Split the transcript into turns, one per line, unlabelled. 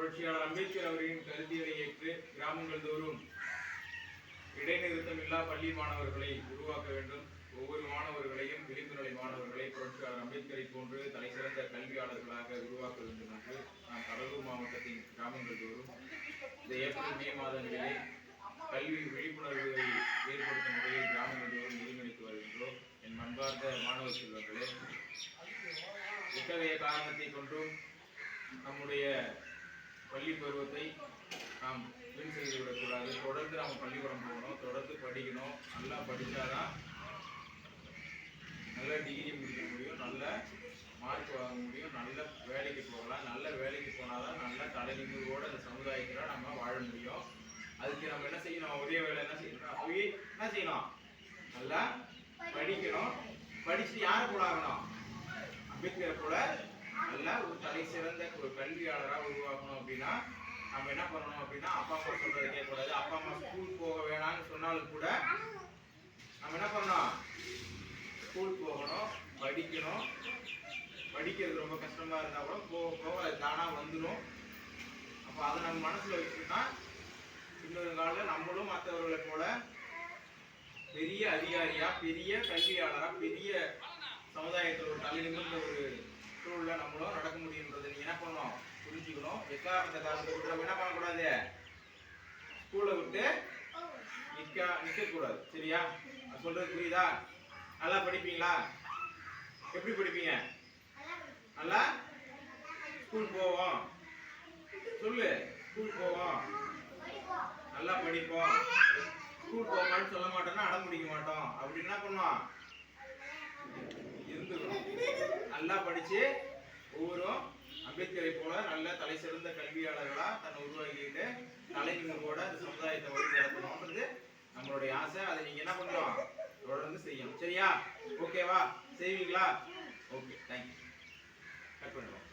புரட்சியாளர் அம்பேத்கர் அவர்களின் கருத்தியலை ஏற்று கிராமங்கள் தோறும் இடைநிறுத்தம் இல்லா பள்ளி மாணவர்களை உருவாக்க வேண்டும். ஒவ்வொரு மாணவர்களையும் விளிம்பு நிலை மாணவர்களை புரட்சியாளர் அம்பேத்கரை போன்று தலைசிறந்த கல்வியாளர்களாக உருவாக்க வேண்டும் என்று நாம் கடலூர் மாவட்டத்தின் கிராமங்கள் தோறும் இந்த ஏப்ரல் மே மாதங்களிலே கல்வி விழிப்புணர்வுகளை ஏற்படுத்தும் முறையில் கிராமங்கள் தோறும் ஒருங்கிணைத்து வருகின்றோம். என் அன்பார்ந்த மாணவ செல்வங்களே, இத்தகைய காரணத்தை கொண்டும் நம்முடைய பள்ளி பருவத்தை நாம் வீண் செய்து விடக்கூடாது. தொடர்ந்து நாம் பள்ளிக்கூடம் போகணும், தொடர்ந்து படிக்கணும். நல்லா படித்தாதான் நல்ல டிகிரி முடிக்க முடியும், நல்ல மார்க் வாங்க முடியும், நல்ல வேலைக்கு போகலாம். நல்ல வேலைக்கு போனாதான் நல்ல தலைநிமிரோடு அந்த சமுதாயத்தில் நம்ம வாழ முடியும். அதுக்கு நம்ம என்ன செய்யணும்? ஒரே வேலை என்ன செய்யணும்? நல்லா படிக்கணும். படிச்சுட்டு யாரை கூட ஆகணும்? அம்பேத்கரை போல நல்ல ஒரு தலை சிறந்த ஒரு கல்வியாளராக உருவாக்கணும். அப்படின்னா நம்ம என்ன பண்ணணும் அப்படின்னா, அப்பா அம்மா சொல்றதை கேட்கக்கூடாது. அப்பா அம்மா ஸ்கூல் போக வேணாம்னு சொன்னாலும் கூட நம்ம என்ன பண்ணணும்? ஸ்கூல் போகணும், படிக்கணும். படிக்கிறது ரொம்ப கஷ்டமா இருந்தா கூட போக போக அது தானா வந்துடும். அப்போ அதை நம்ம மனசுல வச்சுட்டோம்னா இன்னொரு காலில் நம்மளும் மற்றவர்களை போல பெரிய அதிகாரியா, பெரிய கல்வியாளரா, பெரிய சமுதாயத்தில் ஒரு தலை நிமிர்ந்த ஒரு சூழல நம்மளும் நடக்க முடியுன்றதை நீங்க என்ன பண்ணணும்? புரிஞ்சுக்கணும். எக்காரணத்தை காரணத்தை விட்டு நம்ம என்ன பண்ணக்கூடாது? ஸ்கூலை விட்டு நிக்க கூடாது. சரியா? அது சொல்றது புரியுதா? நல்லா படிப்பீங்களா? எப்படி படிப்பீங்க? நல்லா ஸ்கூல் போவோம். சொல்லு. ஸ்கூல் போவோம், நல்லா படிப்போம். ஸ்கூல் போகமான்னு சொல்ல மாட்டோம்னா அடம் பிடிக்க மாட்டோம். அப்படி என்ன பண்ணுவோம்? இருந்துக்கணும். நல்லா படிச்சு ஒவ்வொருவரும் அம்பேத்கரை போல நல்ல தலை சிறந்த கல்வியாளர்களா தன்னை உருவாக்கிட்டு தலைநிமிரோட அந்த சமுதாயத்தை வழிநடத்தணும்ன்றது நம்மளுடைய ஆசை. அதை நீங்க என்ன பண்ணணும்? தொடர்ந்து செய்யணும். சரியா? ஓகேவா? செய்வீங்களா? Okay, thank you. கட் பண்ணுவோம்.